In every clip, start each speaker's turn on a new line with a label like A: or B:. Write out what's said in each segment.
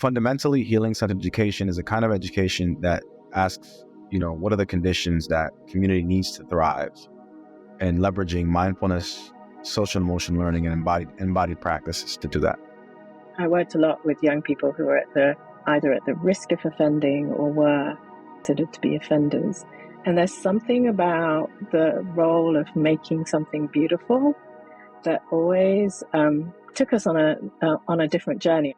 A: fundamentally, healing-centered education is a kind of education that asks, what are the conditions that community needs to thrive, and leveraging mindfulness, social and emotional learning, and embodied practices to do that.
B: I worked a lot with young people who were either at the risk of offending or were considered to be offenders. And there's something about the role of making something beautiful that always took us on a different journey.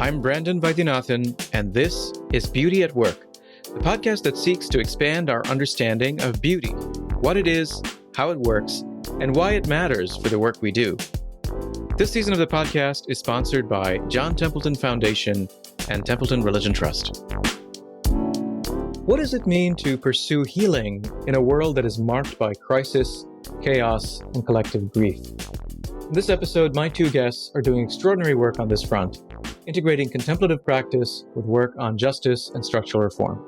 C: I'm Brandon Vaidyanathan, and this is Beauty at Work, the podcast that seeks to expand our understanding of beauty, what it is, how it works, and why it matters for the work we do. This season of the podcast is sponsored by John Templeton Foundation and Templeton Religion Trust. What does it mean to pursue healing in a world that is marked by crisis, chaos, and collective grief? In this episode, my two guests are doing extraordinary work on this front, integrating contemplative practice with work on justice and structural reform.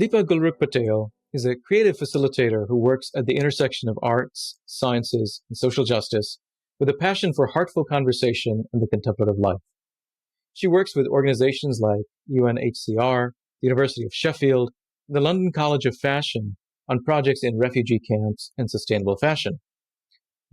C: Deepa Gulrukh Patel is a creative facilitator who works at the intersection of arts, sciences, and social justice with a passion for heartful conversation and the contemplative life. She works with organizations like UNHCR, the University of Sheffield, and the London College of Fashion on projects in refugee camps and sustainable fashion.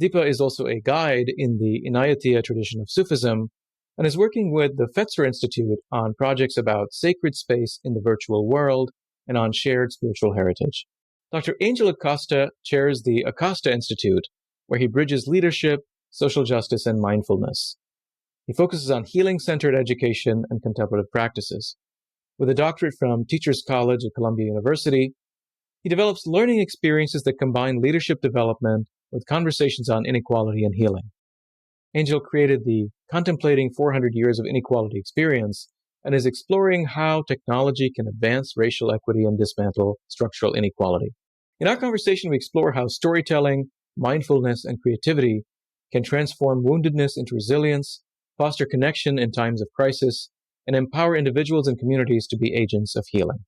C: Deepa is also a guide in the Inayatiya tradition of Sufism and is working with the Fetzer Institute on projects about sacred space in the virtual world and on shared spiritual heritage. Dr. Angel Acosta chairs the Acosta Institute, where he bridges leadership, social justice, and mindfulness. He focuses on healing-centered education and contemplative practices. With a doctorate from Teachers College at Columbia University, he develops learning experiences that combine leadership development with conversations on inequality and healing. Angel created the Contemplating 400 Years of Inequality Experience and is exploring how technology can advance racial equity and dismantle structural inequality. In our conversation, we explore how storytelling, mindfulness, and creativity can transform woundedness into resilience, foster connection in times of crisis, and empower individuals and communities to be agents of healing.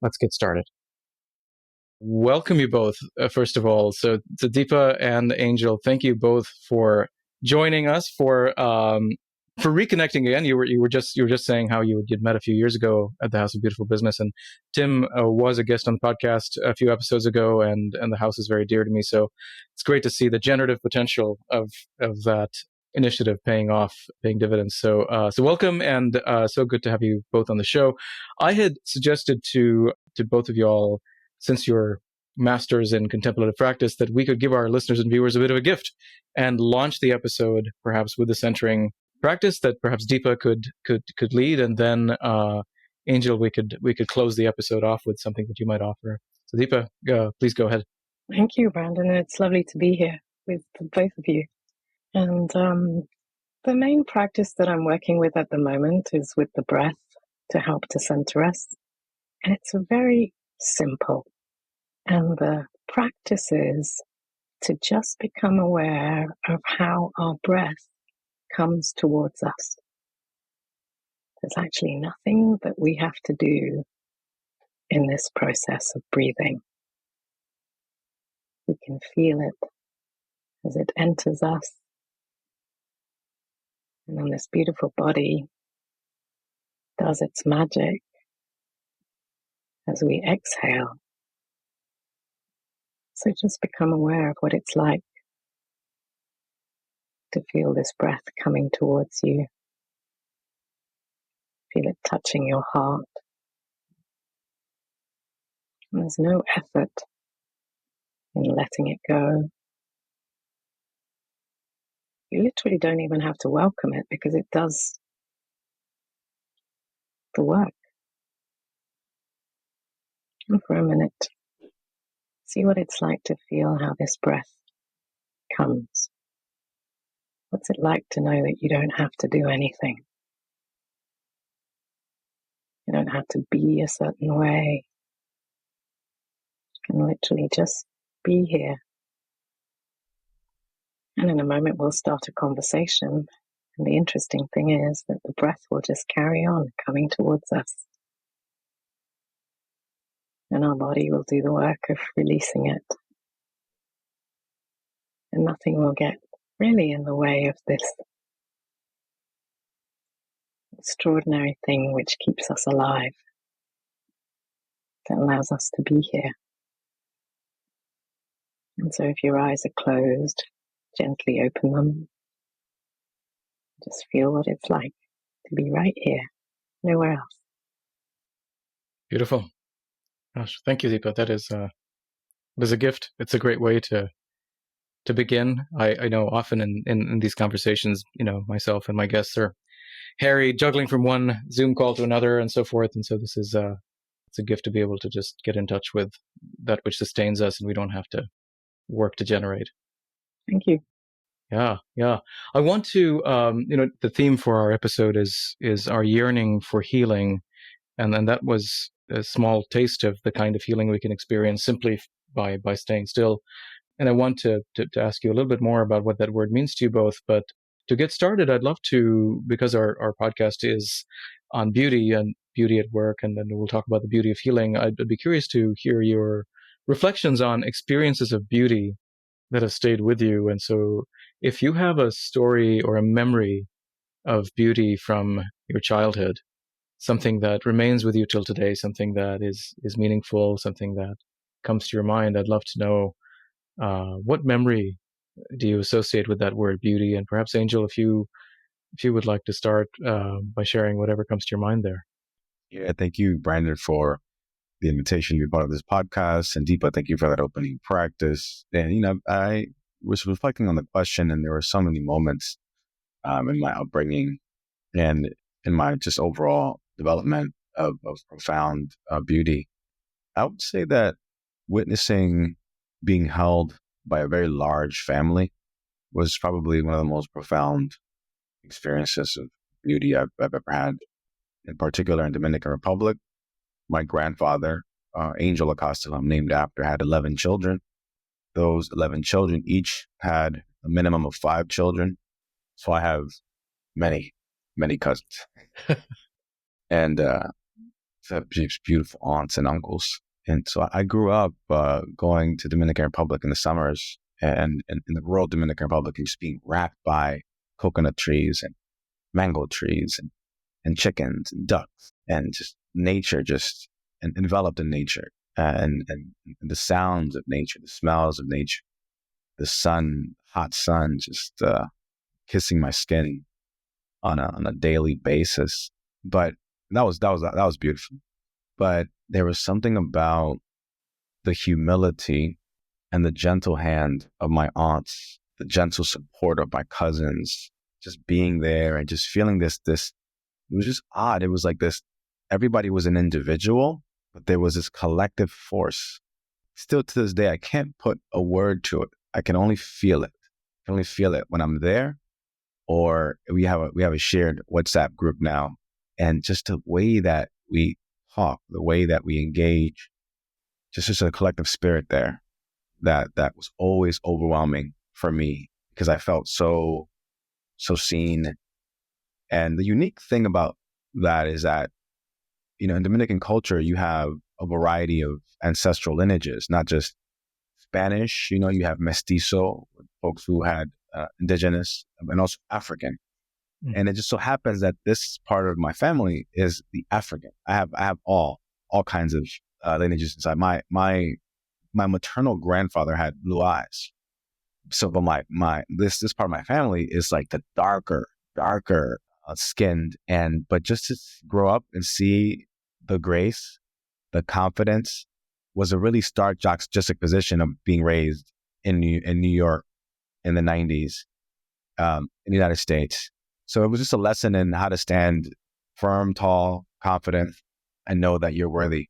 C: Let's get started. Welcome you both, first of all. So Deepa and Angel, thank you both for joining us, for reconnecting again. You were just saying how you'd met a few years ago at the House of Beautiful Business, and Tim was a guest on the podcast a few episodes ago, and the house is very dear to me. So it's great to see the generative potential of that initiative paying dividends. So welcome, and so good to have you both on the show. I had suggested to both of y'all, since you're masters in contemplative practice, that we could give our listeners and viewers a bit of a gift and launch the episode perhaps with a centering practice that perhaps Deepa could lead, and then Angel, we could close the episode off with something that you might offer. So Deepa, please go ahead.
B: Thank you, Brandon. It's lovely to be here with both of you. And the main practice that I'm working with at the moment is with the breath to help to center us. And it's very simple. And the practice is to just become aware of how our breath comes towards us. There's actually nothing that we have to do in this process of breathing. We can feel it as it enters us. And then this beautiful body does its magic as we exhale. So just become aware of what it's like to feel this breath coming towards you. Feel it touching your heart. And there's no effort in letting it go. You literally don't even have to welcome it because it does the work. And for a minute, see what it's like to feel how this breath comes. What's it like to know that you don't have to do anything? You don't have to be a certain way. You can literally just be here. And in a moment, we'll start a conversation. And the interesting thing is that the breath will just carry on coming towards us. And our body will do the work of releasing it. And nothing will get really in the way of this extraordinary thing which keeps us alive, that allows us to be here. And so if your eyes are closed, gently open them. Just feel what it's like to be right here, nowhere else.
C: Beautiful. Gosh, thank you, Deepa. That is a gift. It's a great way to begin. I know often in these conversations, myself and my guests are harried, juggling from one Zoom call to another and so forth. And so this is it's a gift to be able to just get in touch with that which sustains us, and we don't have to work to generate.
B: Thank you.
C: Yeah. I want to, the theme for our episode is our yearning for healing, and that was a small taste of the kind of healing we can experience simply by staying still. And I want to ask you a little bit more about what that word means to you both. But to get started, I'd love to, because our podcast is on beauty and beauty at work, and then we'll talk about the beauty of healing. I'd be curious to hear your reflections on experiences of beauty that have stayed with you. And so if you have a story or a memory of beauty from your childhood, something that remains with you till today, something that is meaningful, something that comes to your mind, I'd love to know what memory do you associate with that word beauty? And perhaps, Angel, if you would like to start by sharing whatever comes to your mind there.
A: Yeah, thank you, Brandon, for the invitation to be part of this podcast. And Deepa, thank you for that opening practice. And, I was reflecting on the question, and there were so many moments in my upbringing and in my just overall development of profound beauty. I would say that witnessing being held by a very large family was probably one of the most profound experiences of beauty I've ever had. In particular, in Dominican Republic, my grandfather, Angel Acosta, I'm named after, had 11 children. Those 11 children each had a minimum of 5 children. So I have many, many cousins. And just beautiful aunts and uncles. And so I grew up going to Dominican Republic in the summers, and in the rural Dominican Republic, and just being wrapped by coconut trees and mango trees and chickens and ducks and just nature, and enveloped in nature and the sounds of nature, the smells of nature, the sun, hot sun, just kissing my skin on a daily basis. But that was beautiful. But there was something about the humility and the gentle hand of my aunts, the gentle support of my cousins, just being there and just feeling this, it was just odd. It was like this, everybody was an individual, but there was this collective force. Still to this day, I can't put a word to it. I can only feel it. I can only feel it when I'm there, or we have a shared WhatsApp group now. And just the way that we talk, the way that we engage, just a collective spirit there that was always overwhelming for me, because I felt so seen. And the unique thing about that is that, in Dominican culture, you have a variety of ancestral lineages, not just Spanish, you have mestizo, folks who had indigenous, and also African. And it just so happens that this part of my family is the African. I have all kinds of lineages inside. My maternal grandfather had blue eyes. So, but this part of my family is like the darker skinned, but just to grow up and see the grace, the confidence, was a really stark juxtaposition of being raised in New York in the 90s, in the United States. So it was just a lesson in how to stand firm, tall, confident, and know that you're worthy.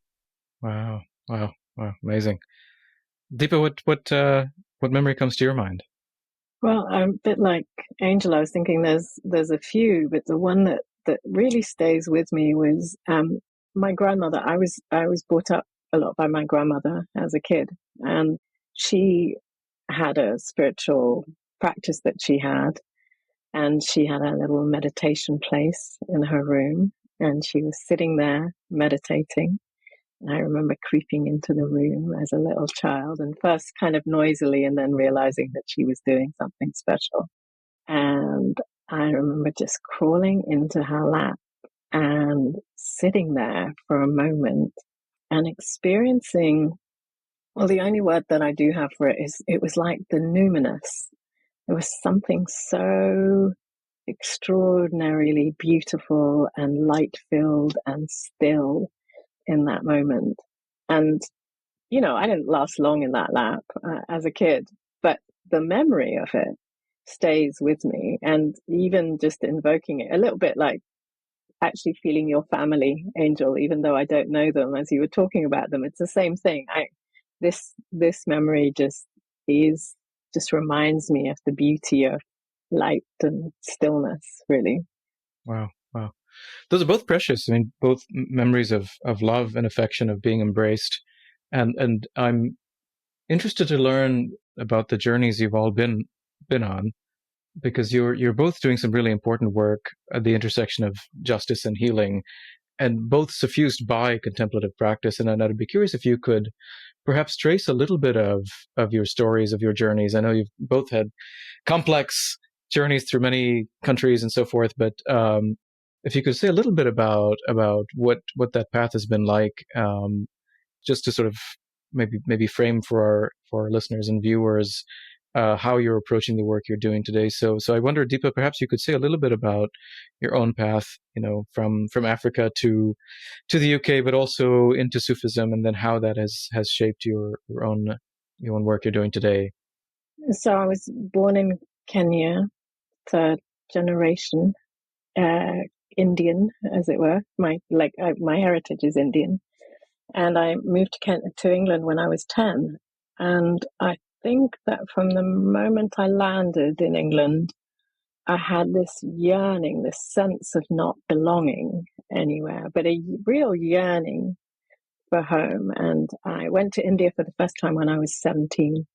C: Wow, amazing. Deepa, what memory comes to your mind?
B: Well, I'm a bit like Angel. I was thinking there's a few, but the one that really stays with me was my grandmother. I was brought up a lot by my grandmother as a kid, and she had a spiritual practice that she had, and she had a little meditation place in her room, and she was sitting there meditating. And I remember creeping into the room as a little child, and first kind of noisily, and then realizing that she was doing something special. And I remember just crawling into her lap and sitting there for a moment and experiencing, well, the only word that I do have for it is it was like the numinous. It was something so extraordinarily beautiful and light-filled and still in that moment. And, I didn't last long in that lap as a kid, but the memory of it stays with me. And even just invoking it, a little bit like actually feeling your family, Angel, even though I don't know them, as you were talking about them, it's the same thing. This memory just reminds me of the beauty of light and stillness, really.
C: Wow. Those are both precious. I mean, both memories of love and affection, of being embraced. And I'm interested to learn about the journeys you've all been on, because you're both doing some really important work at the intersection of justice and healing, and both suffused by contemplative practice. And I'd be curious if you could perhaps trace a little bit of your stories, of your journeys. I know you've both had complex journeys through many countries and so forth, but if you could say a little bit about what that path has been like, just to sort of maybe frame for our listeners and viewers how you're approaching the work you're doing today. So I wonder, Deepa, perhaps you could say a little bit about your own path, from Africa to the UK, but also into Sufism, and then how that has shaped your own work you're doing today.
B: So I was born in Kenya, third generation Indian, as it were. My heritage is Indian, and I moved to England when I was 10. And I think that from the moment I landed in England, I had this yearning, this sense of not belonging anywhere, but a real yearning for home. And I went to India for the first time when I was 17,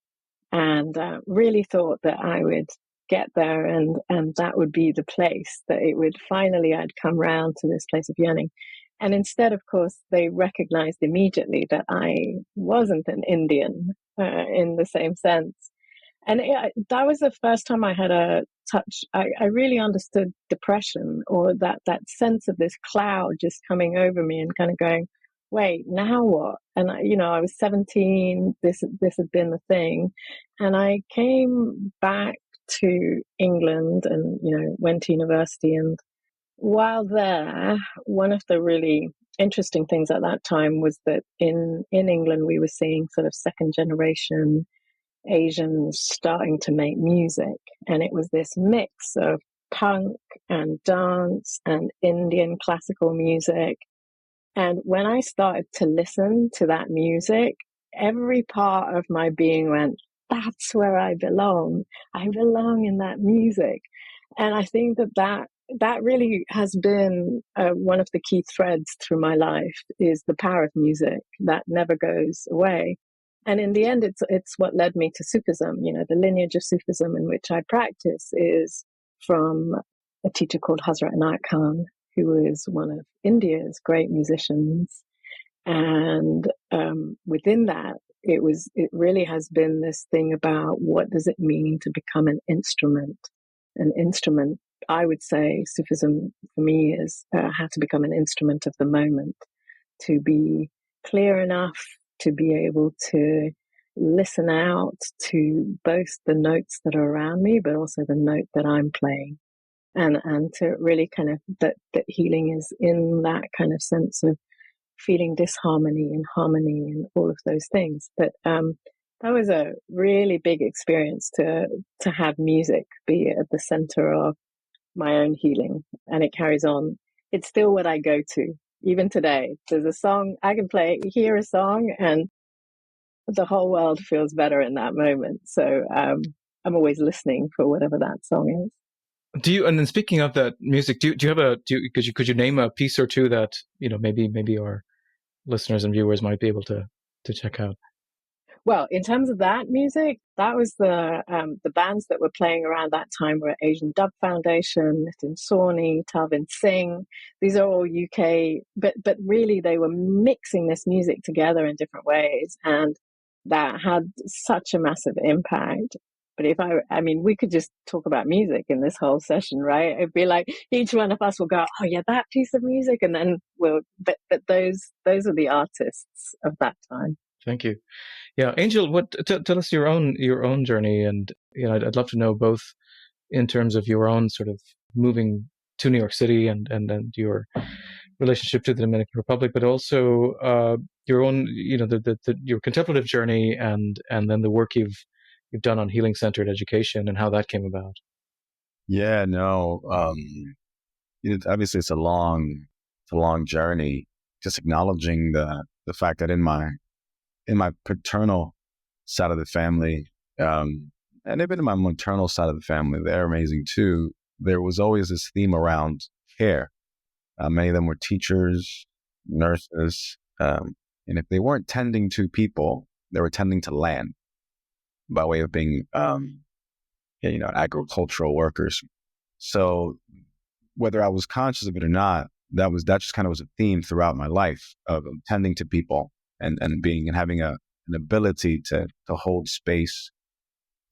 B: and really thought that I would get there and that would be the place, that it would finally, I'd come round to this place of yearning. And instead, of course, they recognized immediately that I wasn't an Indian in the same sense. And that was the first time I had I really understood depression, or that sense of this cloud just coming over me and kind of going, wait, now what? And I was 17, this had been the thing. And I came back to England and, went to university. And while there, one of the really interesting things at that time was that in England, we were seeing sort of second generation Asians starting to make music. And it was this mix of punk and dance and Indian classical music. And when I started to listen to that music, every part of my being went, that's where I belong. I belong in that music. And I think that really has been one of the key threads through my life, is the power of music that never goes away. And in the end, it's what led me to Sufism. The lineage of Sufism in which I practice is from a teacher called Hazrat Inayat Khan, who is one of India's great musicians. And within that, it really has been this thing about, what does it mean to become an instrument? An instrument, I would say, Sufism for me is how to become an instrument of the moment, to be clear enough to be able to listen out to both the notes that are around me, but also the note that I'm playing. And to really kind of, that healing is in that kind of sense of feeling disharmony and harmony and all of those things. But that was a really big experience to have music be at the center of my own healing. And it carries on. It's still what I go to. Even today, there's a song I can hear a song, and the whole world feels better in that moment. So I'm always listening for whatever that song is.
C: Do you? And then, speaking of that music, do you have could you name a piece or two that maybe our listeners and viewers might be able to check out?
B: Well, in terms of that music, that was the bands that were playing around that time were Asian Dub Foundation, Nitin Sawhney, Talvin Singh. These are all UK, but really they were mixing this music together in different ways, and that had such a massive impact. But I mean, we could just talk about music in this whole session, right? It'd be like each one of us will go, oh yeah, that piece of music. And then but those are the artists of that time.
C: Thank you. Yeah. Angel, tell us your own journey. And, I'd love to know both in terms of your own sort of moving to New York City and your relationship to the Dominican Republic, but also your own, your contemplative journey and then the work you've done on healing-centered education and how that came about.
A: Yeah, no, obviously it's a long journey. Just acknowledging the fact that in my paternal side of the family, and even in my maternal side of the family, they're amazing too. There was always this theme around care. Many of them were teachers, nurses, and if they weren't tending to people, they were tending to land by way of being, agricultural workers. So whether I was conscious of it or not, that just kind of was a theme throughout my life of tending to people and having an ability to hold space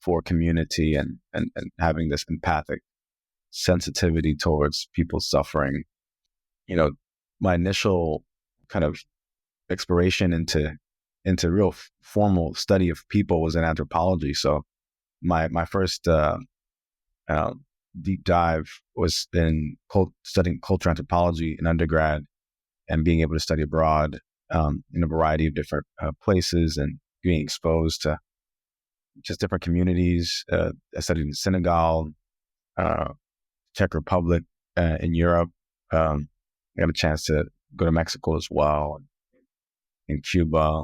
A: for community and having this empathic sensitivity towards people's suffering. My initial kind of exploration into real formal study of people was in anthropology. So my first deep dive was in studying cultural anthropology in undergrad and being able to study abroad in a variety of different places and being exposed to just different communities. I studied in Senegal, Czech Republic, in Europe. I got a chance to go to Mexico as well, in Cuba.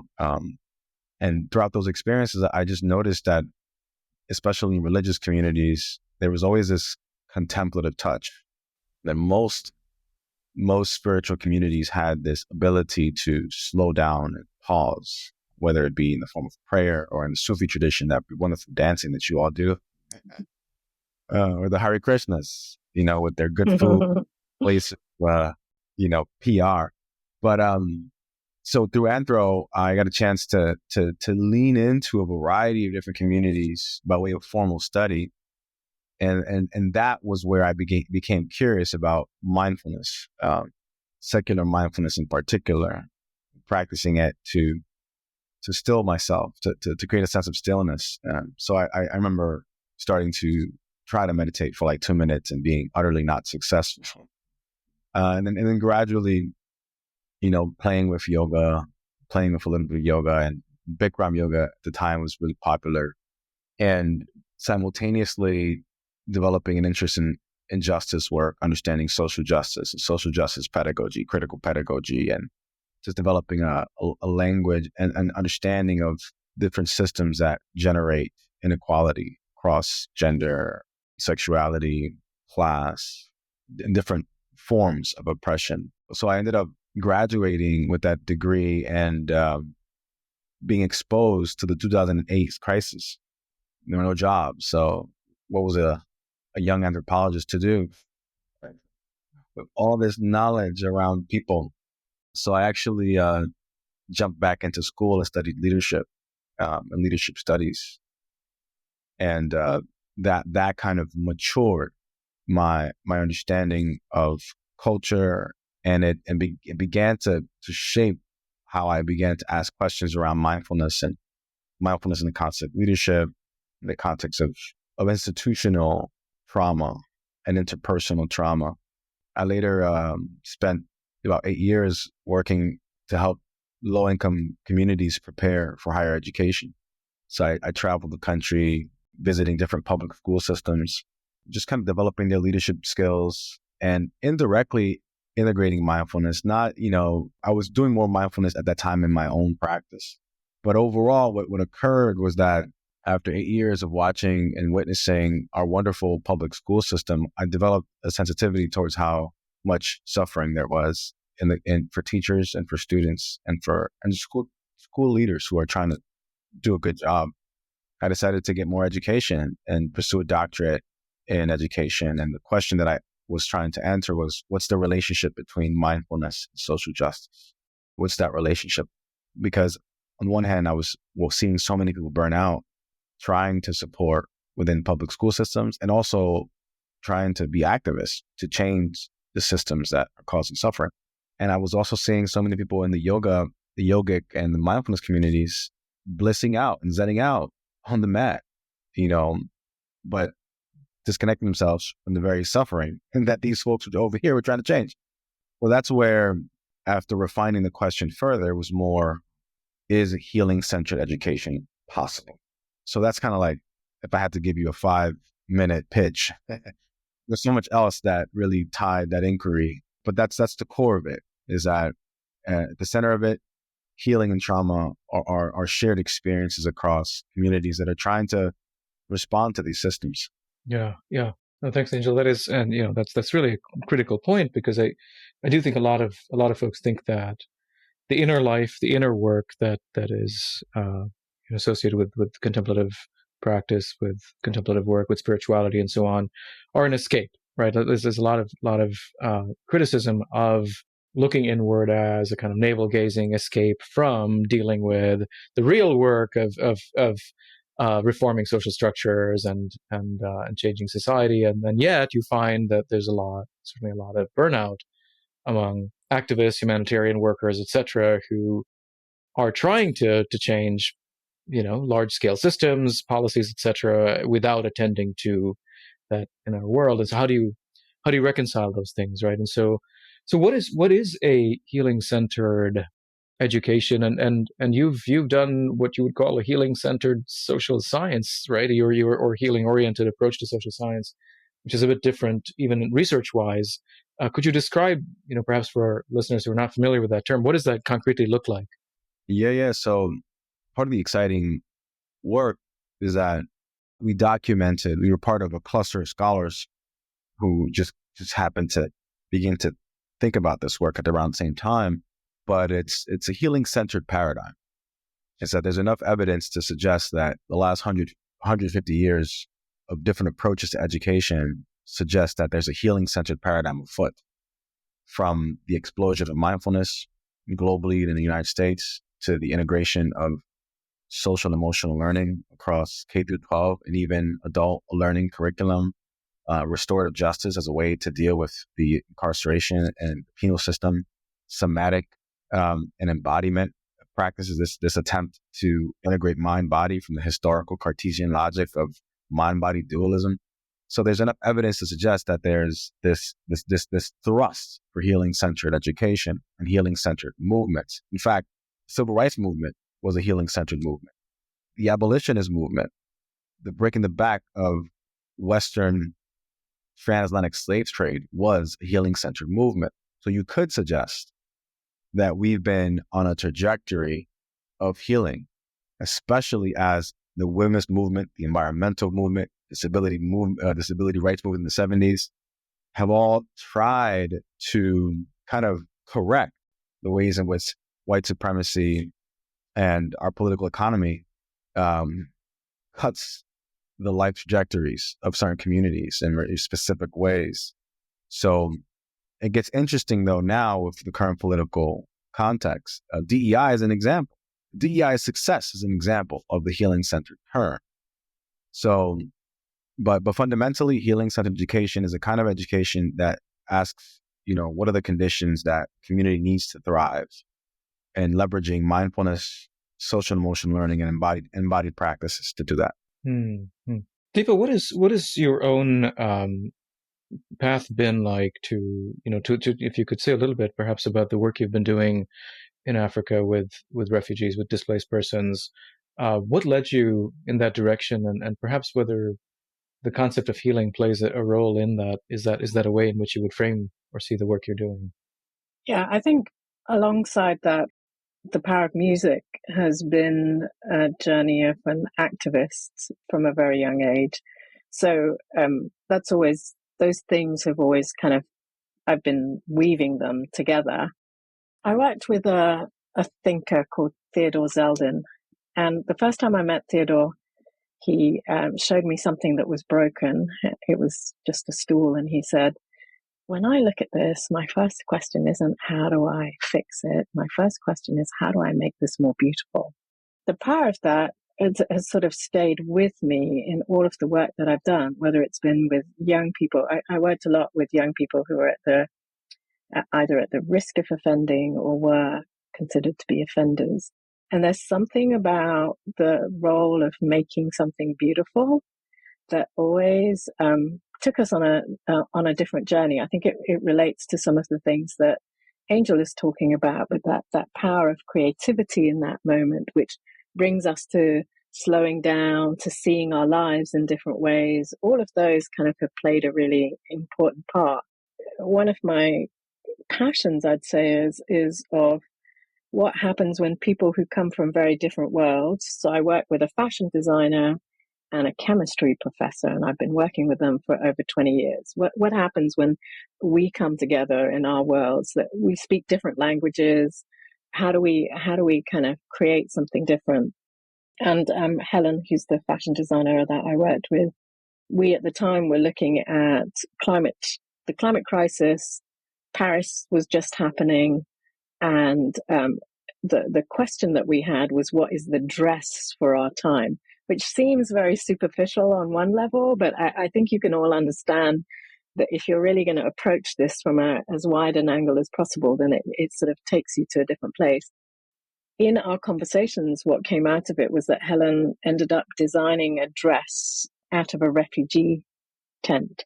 A: And throughout those experiences, I just noticed that, especially in religious communities, there was always this contemplative touch that most spiritual communities had this ability to slow down and pause, whether it be in the form of prayer or in the Sufi tradition, that wonderful dancing that you all do, or the Hare Krishnas, with their good food, place, PR. But so through Anthro, I got a chance to lean into a variety of different communities by way of formal study. And that was where I became curious about mindfulness, secular mindfulness in particular, practicing it to still myself, to create a sense of stillness. So I remember starting to try to meditate for like 2 minutes and being utterly not successful. And then gradually, playing with a little bit of yoga, and Bikram yoga at the time was really popular, and simultaneously developing an interest in justice work, understanding social justice pedagogy, critical pedagogy, and just developing a language and an understanding of different systems that generate inequality across gender, sexuality, class, and different forms of oppression. So I ended up graduating with that degree and being exposed to the 2008 crisis. There were no jobs. So what was a young anthropologist to do with all this knowledge around people? So I actually jumped back into school and studied leadership and leadership studies. And that kind of matured my understanding of culture, and it began to shape how I began to ask questions around mindfulness in the context of leadership, in the context of institutional trauma and interpersonal trauma. I later spent about 8 years working to help low-income communities prepare for higher education. So I traveled the country, visiting different public school systems, just kind of developing their leadership skills and indirectly integrating mindfulness. I was doing more mindfulness at that time in my own practice. But overall, what occurred was that after 8 years of watching and witnessing our wonderful public school system, I developed a sensitivity towards how much suffering there was for teachers and for students and school leaders who are trying to do a good job. I decided to get more education and pursue a doctorate in education. And the question that I was trying to answer was, what's the relationship between mindfulness and social justice? What's that relationship? Because on one hand, I was seeing so many people burn out, trying to support within public school systems, and also trying to be activists to change the systems that are causing suffering. And I was also seeing so many people in the yogic and the mindfulness communities blissing out and zenning out on the mat, but disconnecting themselves from the very suffering and that these folks over here were trying to change. Well, that's where, after refining the question further, it was more, is healing-centered education possible? So that's kind of like, if I had to give you a 5-minute pitch, there's so much else that really tied that inquiry, but that's the core of it, is that at the center of it, healing and trauma are shared experiences across communities that are trying to respond to these systems.
C: Yeah. No, thanks, Angel. That is, and that's really a critical point, because I do think a lot of folks think that the inner life, the inner work that is associated with contemplative practice, with contemplative work, with spirituality, and so on, are an escape, right? There's a lot of criticism of looking inward as a kind of navel gazing escape from dealing with the real work of reforming social structures and changing society, and then yet you find that there's certainly a lot of burnout among activists, humanitarian workers, etc., who are trying to change, large scale systems, policies, etc., without attending to that in our world. And so, how do you reconcile those things, right? And so what is a healing centered education, and you've done what you would call a healing centered social science, right? Or healing oriented approach to social science, which is a bit different even research wise. Could you describe, perhaps for our listeners who are not familiar with that term, what does that concretely look like?
A: Yeah. So part of the exciting work is that we were part of a cluster of scholars who just happened to begin to think about this work at around the same time. But it's a healing-centered paradigm. It's that there's enough evidence to suggest that the last 150 years of different approaches to education suggest that there's a healing-centered paradigm afoot, from the explosion of mindfulness globally in the United States to the integration of social and emotional learning across K through 12 and even adult learning curriculum, restorative justice as a way to deal with the incarceration and penal system, somatic and embodiment practices, this attempt to integrate mind-body from the historical Cartesian logic of mind-body dualism. So there's enough evidence to suggest that there's this thrust for healing-centered education and healing-centered movements. In fact, the civil rights movement was a healing-centered movement. The abolitionist movement, the breaking the back of Western transatlantic slave trade, was a healing-centered movement. So you could suggest that we've been on a trajectory of healing, especially as the women's movement, the environmental movement, disability rights movement in the 70s have all tried to kind of correct the ways in which white supremacy and our political economy cuts the life trajectories of certain communities in very specific ways. So it gets interesting, though, now with the current political context. DEI is an example. DEI's success is an example of the healing-centered turn. So, but fundamentally, healing-centered education is a kind of education that asks, what are the conditions that community needs to thrive, and leveraging mindfulness, social and emotional learning, and embodied practices to do that.
C: Mm-hmm. Deepa, what is your own path been like to if you could say a little bit perhaps about the work you've been doing in Africa with refugees, with displaced persons? What led you in that direction, and perhaps whether the concept of healing plays a role in that? Is that a way in which you would frame or see the work you're doing?
B: Yeah, I think alongside that, the power of music has been a journey of an activist from a very young age. So that's always, those themes have always kind of, I've been weaving them together. I worked with a thinker called Theodore Zeldin. And the first time I met Theodore, he showed me something that was broken. It was just a stool. And he said, when I look at this, my first question isn't how do I fix it? My first question is how do I make this more beautiful? The power of that has sort of stayed with me in all of the work that I've done, whether it's been with young people. I worked a lot with young people who were either at the risk of offending or were considered to be offenders. And there's something about the role of making something beautiful that always took us on a different journey. I think it relates to some of the things that Angel is talking about, with that power of creativity in that moment, which brings us to slowing down, to seeing our lives in different ways. All of those kind of have played a really important part. One of my passions, I'd say, is of what happens when people who come from very different worlds. So I work with a fashion designer and a chemistry professor, and I've been working with them for over 20 years. What happens when we come together in our worlds, that we speak different languages? How do we kind of create something different? And Helen, who's the fashion designer that I worked with, we at the time were looking at the climate crisis. Paris was just happening, and the question that we had was, what is the dress for our time? Which seems very superficial on one level, but I think you can all understand that if you're really going to approach this from as wide an angle as possible, then it sort of takes you to a different place. In our conversations, what came out of it was that Helen ended up designing a dress out of a refugee tent.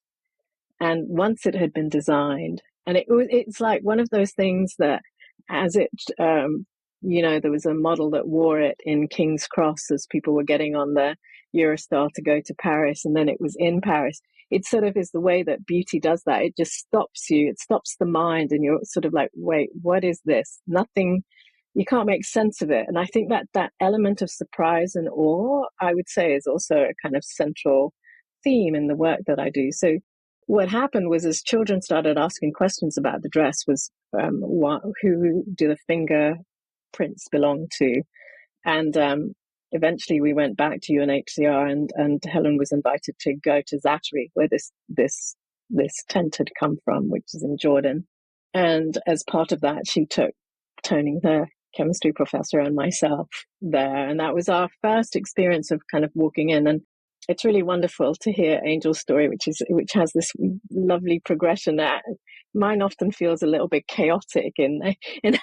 B: And once it had been designed, and it's like one of those things that as it, there was a model that wore it in King's Cross as people were getting on the Eurostar to go to Paris, and then it was in Paris. It sort of is the way that beauty does that. It just stops you. It stops the mind, and you're sort of like, wait, what is this? Nothing. You can't make sense of it. And I think that element of surprise and awe, I would say, is also a kind of central theme in the work that I do. So what happened was, as children started asking questions about the dress, was who do the fingerprints belong to? And eventually we went back to UNHCR, and Helen was invited to go to Zatari, where this tent had come from, which is in Jordan. And as part of that, she took Tony, the chemistry professor, and myself there. And that was our first experience of kind of walking in. And it's really wonderful to hear Angel's story, which has this lovely progression. Mine often feels a little bit chaotic in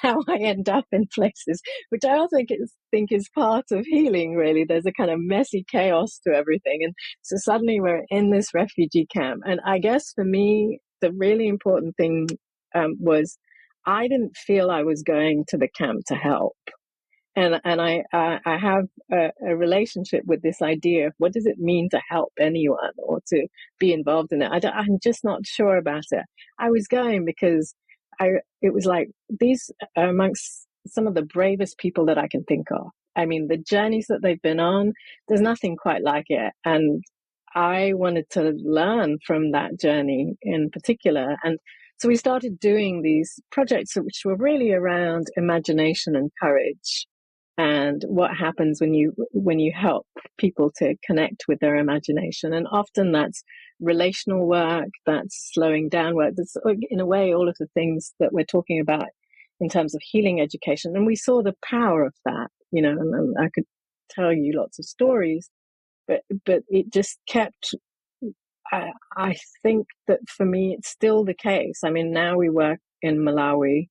B: how I end up in places, which I also think is part of healing, really. There's a kind of messy chaos to everything. And so suddenly we're in this refugee camp. And I guess for me, the really important thing was I didn't feel I was going to the camp to help. And I have a relationship with this idea of what does it mean to help anyone or to be involved in it. I'm just not sure about it. I was going because it was like, these are amongst some of the bravest people that I can think of. I mean, the journeys that they've been on, there's nothing quite like it. And I wanted to learn from that journey in particular. And so we started doing these projects which were really around imagination and courage, and what happens when you help people to connect with their imagination. And often that's relational work, that's slowing down work, that's in a way all of the things that we're talking about in terms of healing education. And we saw the power of that, and I could tell you lots of stories, but it just kept, I think that for me, it's still the case. I mean, now we work in Malawi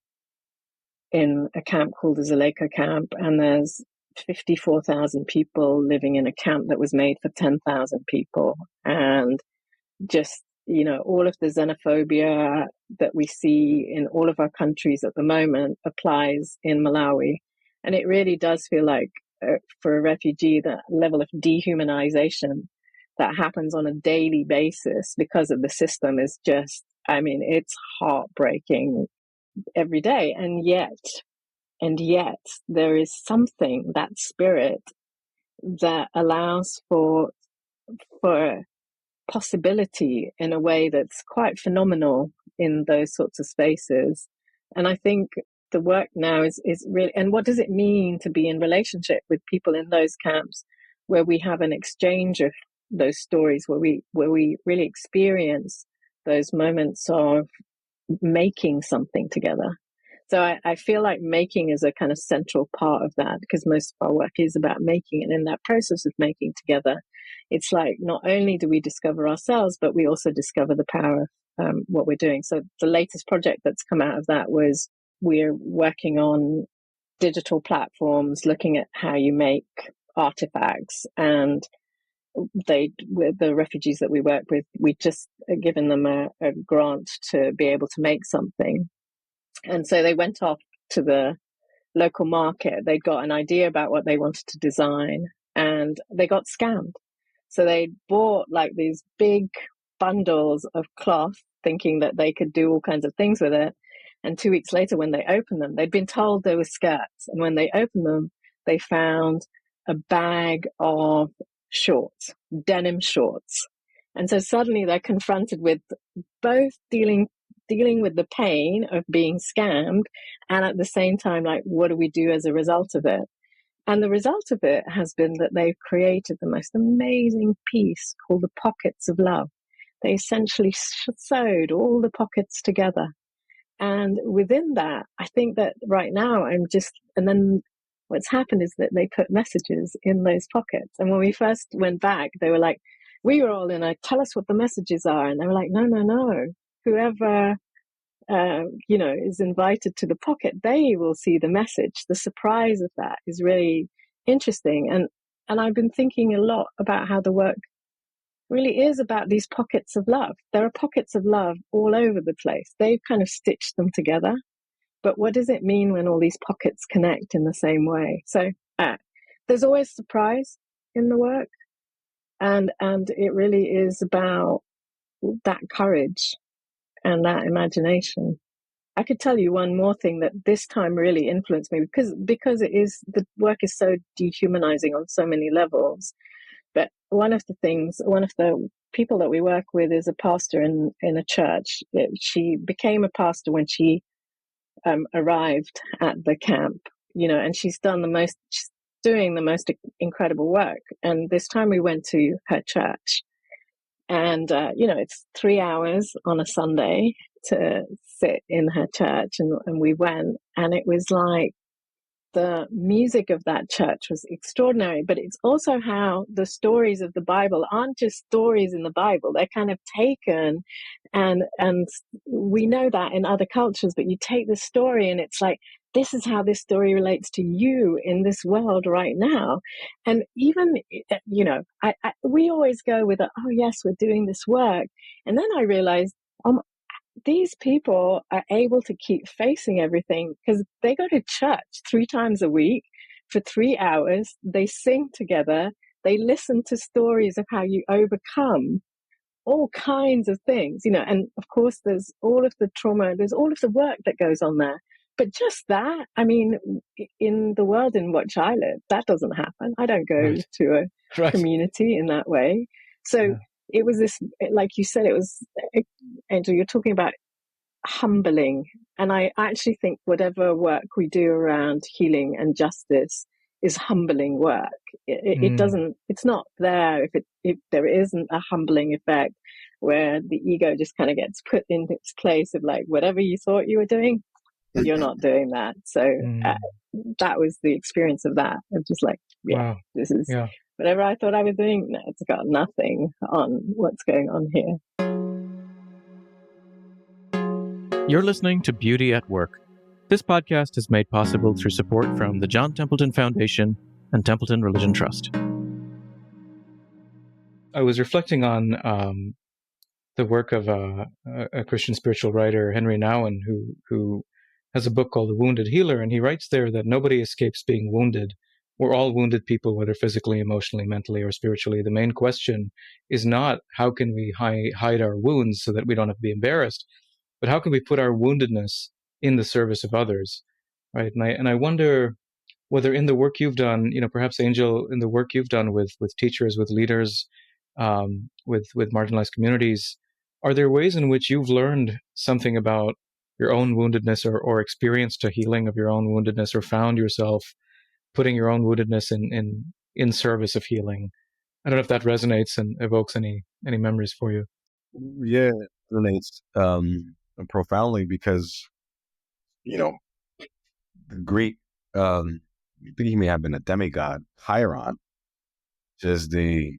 B: in a camp called the Zaleka camp, and there's 54,000 people living in a camp that was made for 10,000 people. And just, all of the xenophobia that we see in all of our countries at the moment applies in Malawi. And it really does feel like, for a refugee, that level of dehumanization that happens on a daily basis because of the system is just, it's heartbreaking every day. And yet there is something, that spirit that allows for possibility in a way that's quite phenomenal in those sorts of spaces. And I think the work now is really, and what does it mean to be in relationship with people in those camps where we have an exchange of those stories, where we really experience those moments of making something together. So I feel like making is a kind of central part of that, because most of our work is about making. And in that process of making together, it's like not only do we discover ourselves, but we also discover the power of what we're doing. So the latest project that's come out of that was we're working on digital platforms, looking at how you make artifacts. And with the refugees that we work with, we just given them a grant to be able to make something. And so they went off to the local market. They got an idea about what they wanted to design, and they got scammed. So they bought like these big bundles of cloth, thinking that they could do all kinds of things with it. And 2 weeks later, when they opened them, they'd been told they were skirts. And when they opened them, they found a bag of shorts, denim shorts. And so suddenly they're confronted with both dealing with the pain of being scammed, and at the same time, like, what do we do as a result of it? And the result of it has been that they've created the most amazing piece called the Pockets of Love. They essentially sewed all the pockets together. And within that, I think that right now and then what's happened is that they put messages in those pockets. And when we first went back, they were like, we were all in a, tell us what the messages are. And they were like, no. Whoever, is invited to the pocket, they will see the message. The surprise of that is really interesting. And I've been thinking a lot about how the work really is about these pockets of love. There are pockets of love all over the place. They've kind of stitched them together. But what does it mean when all these pockets connect in the same way? So there's always surprise in the work. And it really is about that courage and that imagination. I could tell you one more thing that this time really influenced me, because the work is so dehumanizing on so many levels. But one of the people that we work with is a pastor in a church. She became a pastor when she arrived at the camp, and she's doing the most incredible work. And this time we went to her church, and it's 3 hours on a Sunday to sit in her church, and we went, and it was like the music of that church was extraordinary. But it's also how the stories of the Bible aren't just stories in the Bible. They're kind of taken, and we know that in other cultures, but you take the story and it's like, this is how this story relates to you in this world right now. And even, we always go with, oh yes, we're doing this work. And then I realized, these people are able to keep facing everything because they go to church 3 times a week for 3 hours. They sing together. They listen to stories of how you overcome all kinds of things, and of course there's all of the trauma, there's all of the work that goes on there. But just that, I mean, in the world in which I live, that doesn't happen. I don't go to a community in that way. So it was this, like you said, it was, Angel, you're talking about humbling. And I actually think whatever work we do around healing and justice is humbling work. It doesn't, it's not there if there isn't a humbling effect where the ego just kind of gets put in its place of like, whatever you thought you were doing, you're not doing that. So that was the experience of that, of just like, this is whatever I thought I was doing. No, it's got nothing on what's going on here.
C: You're listening to Beauty at Work. This podcast is made possible through support from the John Templeton Foundation and Templeton Religion Trust. I was reflecting on the work of a Christian spiritual writer, Henry Nouwen, who has a book called The Wounded Healer, and he writes there that nobody escapes being wounded. We're all wounded people, whether physically, emotionally, mentally, or spiritually. The main question is not how can we hide our wounds so that we don't have to be embarrassed, but how can we put our woundedness in the service of others, right? And I wonder whether in the work you've done, perhaps Angel, in the work you've done with teachers, with leaders, with marginalized communities, are there ways in which you've learned something about your own woundedness or experienced a healing of your own woundedness, or found yourself putting your own woundedness in service of healing? I don't know if that resonates and evokes any memories for you.
A: Yeah, it resonates profoundly because, Greek, I think he may have been a demigod, Chiron, is the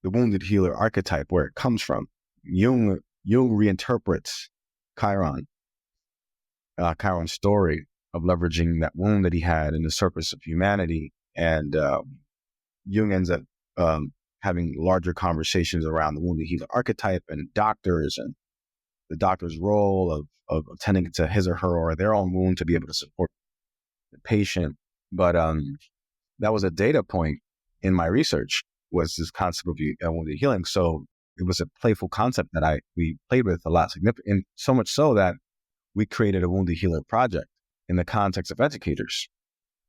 A: wounded healer archetype, where it comes from. Jung reinterprets Chiron, Chiron's story of leveraging that wound that he had in the service of humanity. And Jung ends up having larger conversations around the wounded healer archetype and doctors and the doctor's role of attending to his or her or their own wound to be able to support the patient. But that was a data point in my research, was this concept of wounded healing. So it was a playful concept that we played with a lot, significant, so much so that we created a wounded healer project in the context of educators.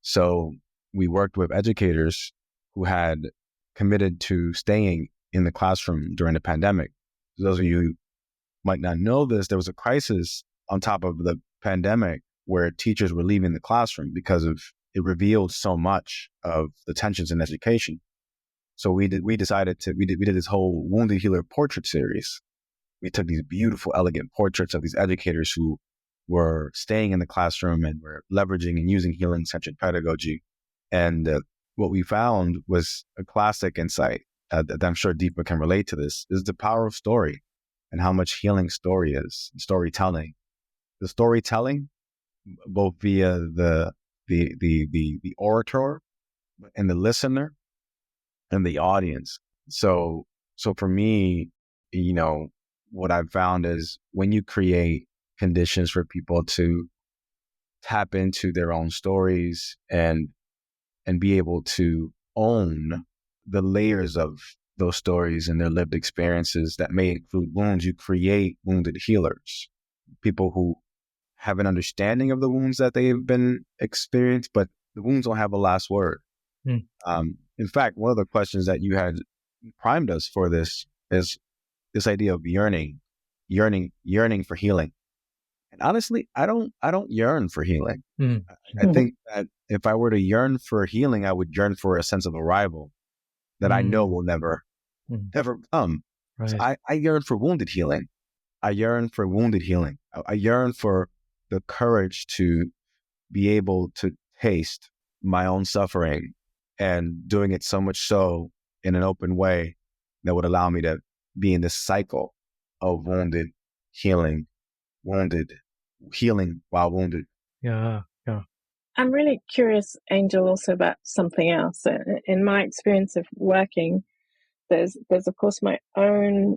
A: So we worked with educators who had committed to staying in the classroom during the pandemic. For those of you who might not know this, there was a crisis on top of the pandemic where teachers were leaving the classroom because of it revealed so much of the tensions in education. So we did this whole Wounded Healer portrait series. We took these beautiful, elegant portraits of these educators who were staying in the classroom and were leveraging and using healing-centered pedagogy. And what we found was a classic insight that I'm sure Deepa can relate to this, is the power of story and how much healing story is, storytelling. The storytelling, both via the orator and the listener and the audience. So for me, what I've found is when you create conditions for people to tap into their own stories and be able to own the layers of those stories and their lived experiences that may include wounds, you create wounded healers, people who have an understanding of the wounds that they've been experienced, but the wounds don't have a last word. In fact, one of the questions that you had primed us for this is this idea of yearning for healing. And honestly, I don't yearn for healing. I think that if I were to yearn for healing, I would yearn for a sense of arrival that I know will never come.
C: Right.
A: So I yearn for wounded healing. I yearn for wounded healing. I yearn for the courage to be able to taste my own suffering and doing it so much so in an open way that would allow me to be in this cycle of wounded healing while wounded.
C: Yeah.
B: I'm really curious, Angel, also about something else. In my experience of working, there's of course my own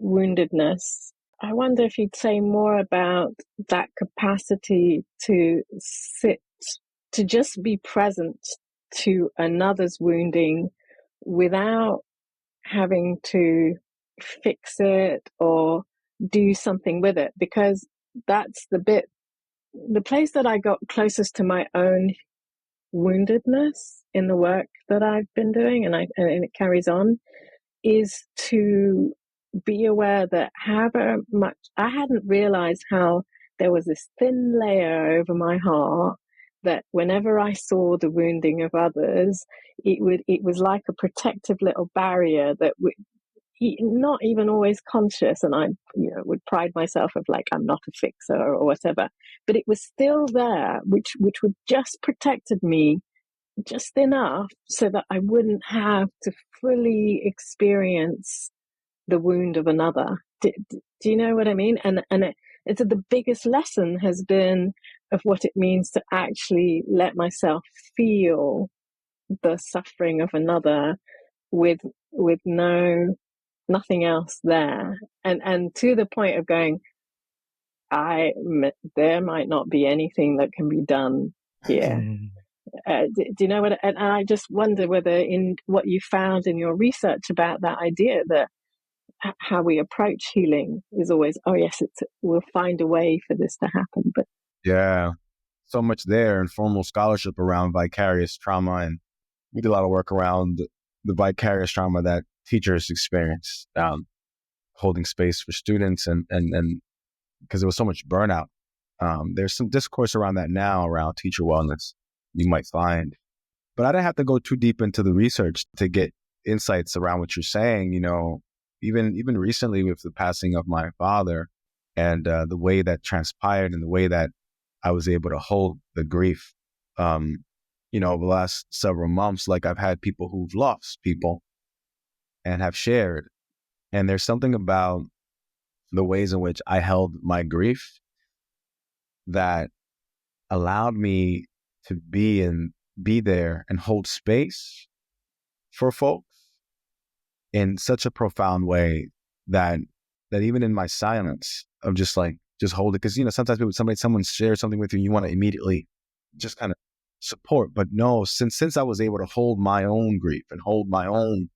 B: woundedness. I wonder if you'd say more about that capacity to sit, to just be present to another's wounding without having to fix it or do something with it, because that's the place that I got closest to my own woundedness in the work that I've been doing, and it carries on, is to be aware that however much I hadn't realized how there was this thin layer over my heart that whenever I saw the wounding of others, it was like a protective little barrier that not even always conscious, and I would pride myself of like, I'm not a fixer or whatever, but it was still there, which would just protected me just enough so that I wouldn't have to fully experience the wound of another. Do you know what I mean? And it's the biggest lesson has been of what it means to actually let myself feel the suffering of another with nothing else there, and to the point of going, there might not be anything that can be done here. Do you know what? And I just wonder whether in what you found in your research about that idea that how we approach healing is always, oh yes, we'll find a way for this to happen. But
A: yeah, so much there, informal scholarship around vicarious trauma, and we did a lot of work around the vicarious trauma that teachers experience, holding space for students, and because there was so much burnout. There's some discourse around that now around teacher wellness you might find, but I didn't have to go too deep into the research to get insights around what you're saying. Even recently with the passing of my father and the way that transpired and the way that I was able to hold the grief over the last several months, like I've had people who've lost people and have shared. And there's something about the ways in which I held my grief that allowed me to be there and hold space for folks in such a profound way that even in my silence of just hold it. Because, sometimes someone shares something with you, you want to immediately just kind of support. But no, since I was able to hold my own grief and hold my own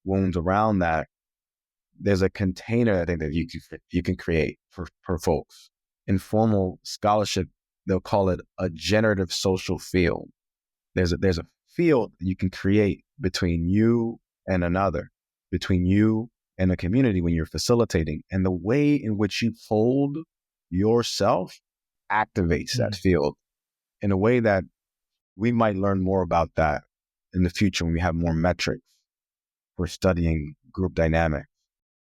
A: wounds around that, there's a container, I think, that you can create for folks. In formal scholarship, they'll call it a generative social field. There's a field you can create between you and another, between you and a community when you're facilitating. And the way in which you hold yourself activates that field in a way that we might learn more about that in the future when we have more metrics for studying group dynamics.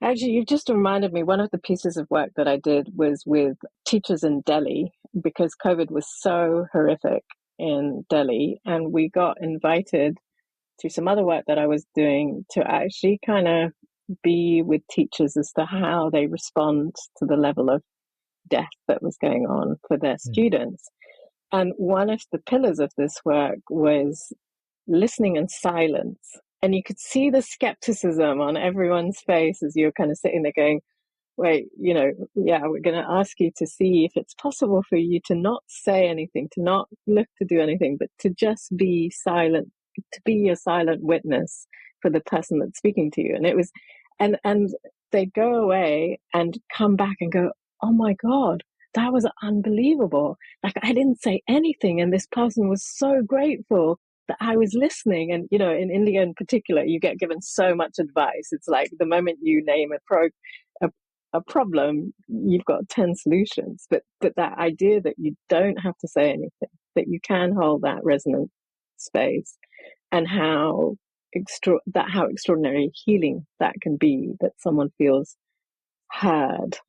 B: Actually, you've just reminded me, one of the pieces of work that I did was with teachers in Delhi, because COVID was so horrific in Delhi. And we got invited to some other work that I was doing to actually kind of be with teachers as to how they respond to the level of death that was going on for their students. And one of the pillars of this work was listening in silence. And you could see the skepticism on everyone's face as you're kind of sitting there going, wait, we're going to ask you to see if it's possible for you to not say anything, to not look to do anything, but to just be silent, to be a silent witness for the person that's speaking to you. And it was, and they'd go away and come back and go, oh my God, that was unbelievable. Like, I didn't say anything, and this person was so grateful that I was listening. And, in India in particular, you get given so much advice. It's like the moment you name a problem, you've got 10 solutions. But that idea that you don't have to say anything, that you can hold that resonant space, and how extraordinary healing that can be, that someone feels heard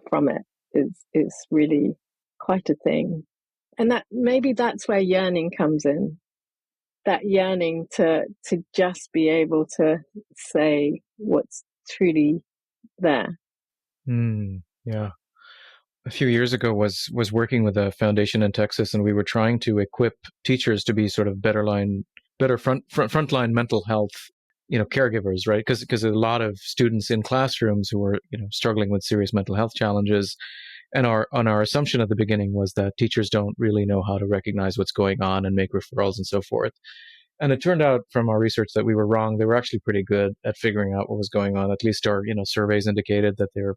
B: from it, is really quite a thing. And that maybe that's where yearning comes in. That yearning to just be able to say what's truly there.
C: Yeah. A few years ago was working with a foundation in Texas, and we were trying to equip teachers to be sort of better frontline mental health, caregivers, right? Because a lot of students in classrooms who were, struggling with serious mental health challenges. And our assumption at the beginning was that teachers don't really know how to recognize what's going on and make referrals and so forth. And it turned out from our research that we were wrong. They were actually pretty good at figuring out what was going on. At least our, surveys indicated that their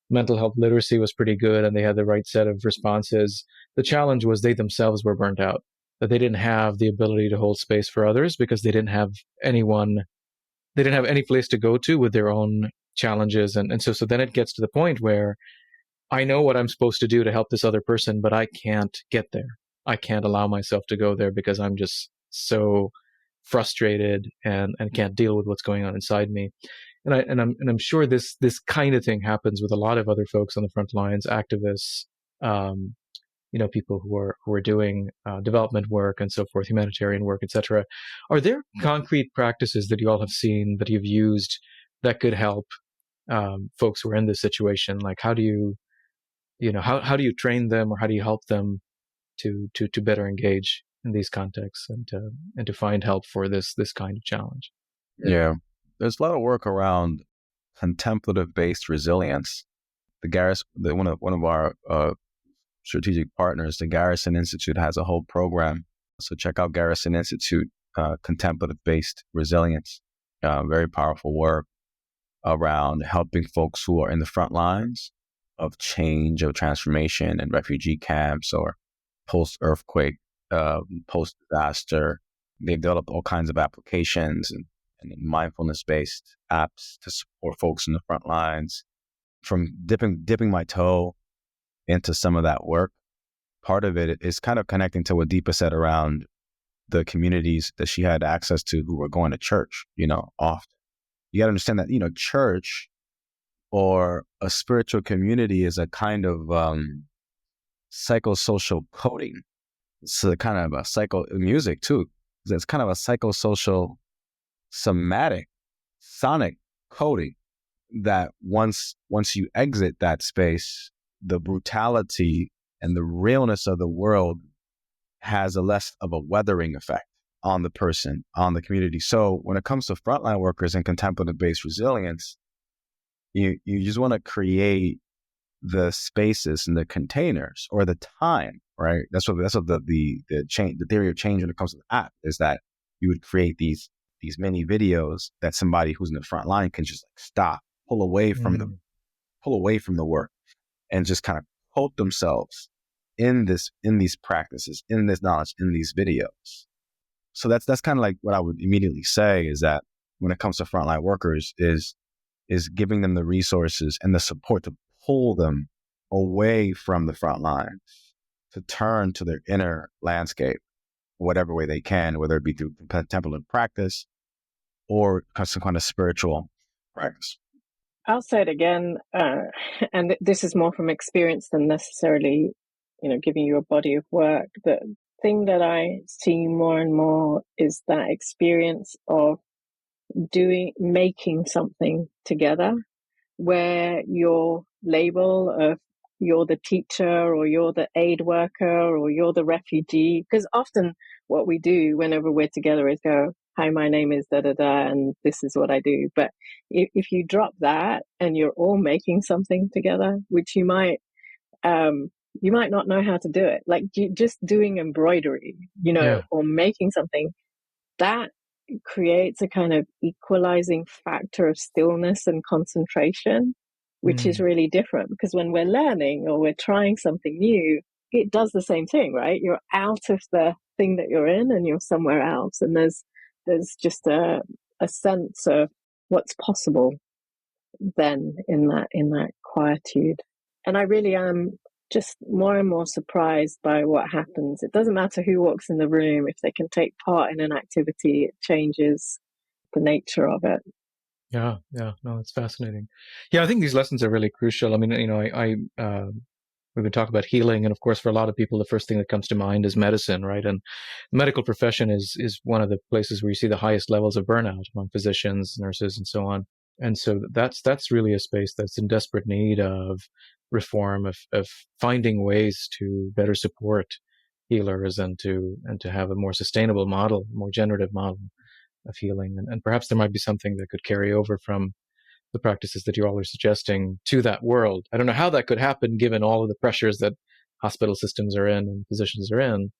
C: mental health literacy was pretty good and they had the right set of responses. The challenge was they themselves were burnt out, that they didn't have the ability to hold space for others because they didn't have any place to go to with their own challenges. And so then it gets to the point where I know what I'm supposed to do to help this other person, but I can't get there. I can't allow myself to go there because I'm just so frustrated and can't deal with what's going on inside me. And I'm sure this kind of thing happens with a lot of other folks on the front lines, activists, people who are doing development work and so forth, humanitarian work, etc. Are there concrete practices that you all have seen that you've used that could help folks who are in this situation? Like, how do you how do you train them, or how do you help them to better engage in these contexts and to find help for this kind of challenge?
A: Yeah, there's a lot of work around contemplative-based resilience. One of our strategic partners, the Garrison Institute, has a whole program. So check out Garrison Institute, contemplative-based resilience. Very powerful work around helping folks who are in the front lines of change, of transformation in refugee camps or post-earthquake, post-disaster. They've developed all kinds of applications and mindfulness-based apps to support folks in the front lines. From dipping my toe into some of that work, part of it is kind of connecting to what Deepa said around the communities that she had access to who were going to church, often. You got to understand that, church or a spiritual community is a kind of psychosocial coding it's a kind of a music too. It's kind of a psychosocial, somatic, sonic coding that once you exit that space, the brutality and the realness of the world has a less of a weathering effect on the person, on the community. So when it comes to frontline workers and contemplative-based resilience, you just want to create the spaces and the containers or the time, right? That's what the theory of change when it comes to the app is that you would create these mini videos that somebody who's in the front line can just like stop, pull away from the work and just kind of hold themselves in these practices, in this knowledge, in these videos. So that's kind of like what I would immediately say is that when it comes to frontline workers is giving them the resources and the support to pull them away from the front lines, to turn to their inner landscape, whatever way they can, whether it be through contemplative practice or some kind of spiritual practice.
B: I'll say it again, and this is more from experience than necessarily, giving you a body of work. The thing that I see more and more is that experience of making something together, where your label of you're the teacher or you're the aid worker or you're the refugee, because often what we do whenever we're together is go, hi, my name is da da da and this is what I do. But if you drop that and you're all making something together, which you might not know how to do it, like just doing embroidery, or making something, that creates a kind of equalizing factor of stillness and concentration, which is really different, because when we're learning or we're trying something new, it does the same thing, right? You're out of the thing that you're in and you're somewhere else. And there's just a sense of what's possible then in that quietude. And I really am just more and more surprised by what happens. It doesn't matter who walks in the room. If they can take part in an activity, it changes the nature of it.
C: Yeah. No, it's fascinating. Yeah, I think these lessons are really crucial. I mean, we've been talking about healing, and of course, for a lot of people, the first thing that comes to mind is medicine, right? And the medical profession is one of the places where you see the highest levels of burnout among physicians, nurses, and so on. And so that's really a space that's in desperate need of reform, of finding ways to better support healers and to have a more sustainable model, more generative model of healing. And perhaps there might be something that could carry over from the practices that you all are suggesting to that world. I don't know how that could happen given all of the pressures that hospital systems are in and physicians are in,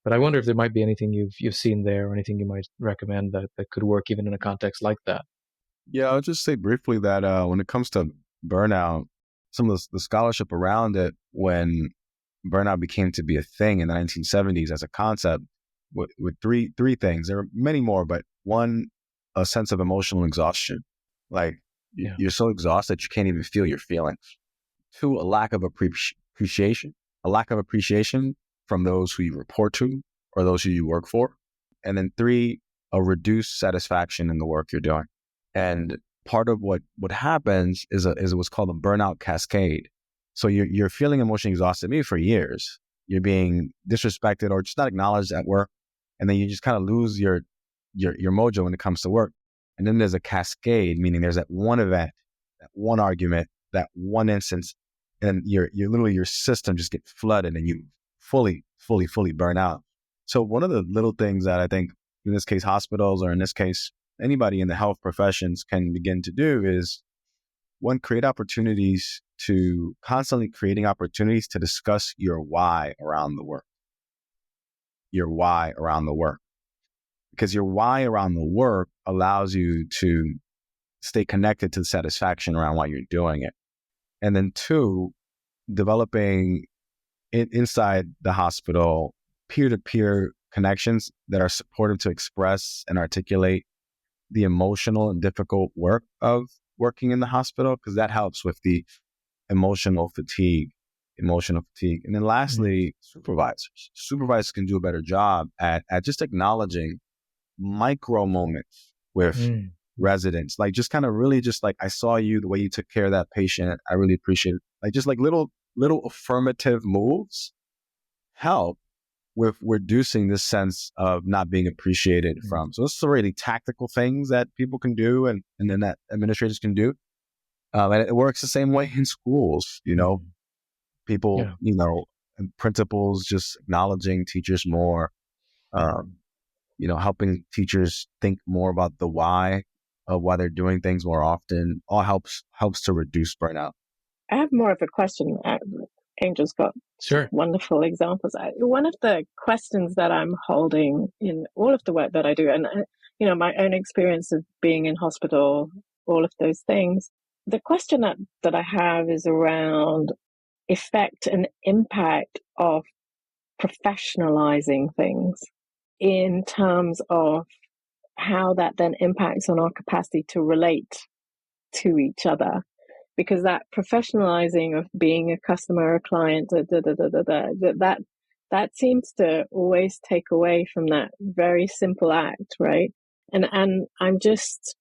C: but I wonder if there might be anything you've seen there or anything you might recommend that could work even in a context like that.
A: Yeah, I'll just say briefly that when it comes to burnout, some of the scholarship around it, when burnout became to be a thing in the 1970s as a concept, with three things. There are many more, but one, a sense of emotional exhaustion. Like you're so exhausted you can't even feel your feelings. Two, a lack of appreciation from those who you report to or those who you work for. And then three, a reduced satisfaction in the work you're doing. And part of what happens is what's called a burnout cascade. So you're feeling emotionally exhausted, maybe for years. You're being disrespected or just not acknowledged at work. And then you just kind of lose your mojo when it comes to work. And then there's a cascade, meaning there's that one event, that one argument, that one instance, and you're literally, your system just gets flooded and you fully burn out. So one of the little things that I think, in this case, hospitals, or in this case, anybody in the health professions can begin to do is, one, constantly creating opportunities to discuss your why around the work. Your why around the work. Because your why around the work allows you to stay connected to the satisfaction around why you're doing it. And then two, developing inside the hospital peer-to-peer connections that are supportive to express and articulate the emotional and difficult work of working in the hospital, because that helps with the emotional fatigue. And then lastly, supervisors can do a better job at just acknowledging micro moments with residents, like just kind of really just like, I saw you, the way you took care of that patient, I really appreciate it. Like just like little affirmative moves help with reducing this sense of not being appreciated from. So it's really tactical things that people can do and then that administrators can do. And it works the same way in schools, people, and principals just acknowledging teachers more, helping teachers think more about the why of why they're doing things more often, all helps to reduce burnout.
B: I have more of a question. Angel's got wonderful examples. One of the questions that I'm holding in all of the work that I do, and my own experience of being in hospital, all of those things, the question that I have is around effect and impact of professionalizing things in terms of how that then impacts on our capacity to relate to each other. Because that professionalizing of being a customer, a client, that seems to always take away from that very simple act, right? And I'm just,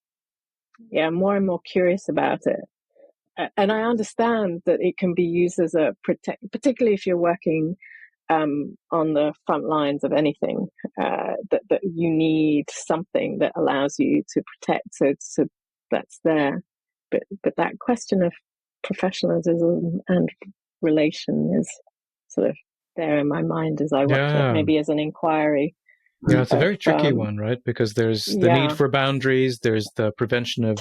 B: more and more curious about it. And I understand that it can be used as a particularly if you're working on the front lines of anything, that you need something that allows you to protect. So that's there. But that question of professionalism and relation is sort of there in my mind as I watch it, maybe as an inquiry.
C: Yeah, it's a very tricky one, right? Because there's the need for boundaries, there's the prevention of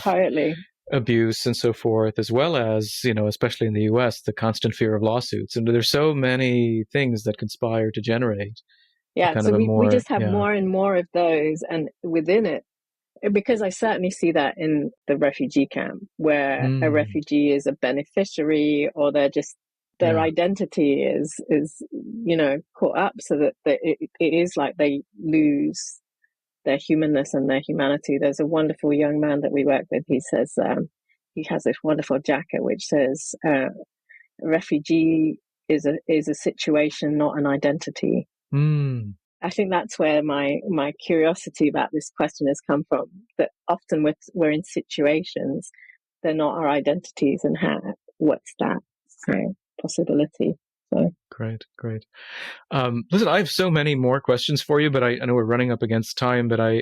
C: abuse and so forth, as well as, especially in the US, the constant fear of lawsuits. And there's so many things that conspire to generate.
B: So we just have more and more of those. And within it, because I certainly see that in the refugee camp, where a refugee is a beneficiary, or they're just their identity is caught up, so that it is like they lose their humanness and their humanity. There's a wonderful young man that we work with. He says he has this wonderful jacket which says, "A refugee is a situation, not an identity." I think that's where my curiosity about this question has come from, that often we're in situations, they're not our identities, and what's that possibility. So
C: Great. Listen, I have so many more questions for you, but I know we're running up against time, but I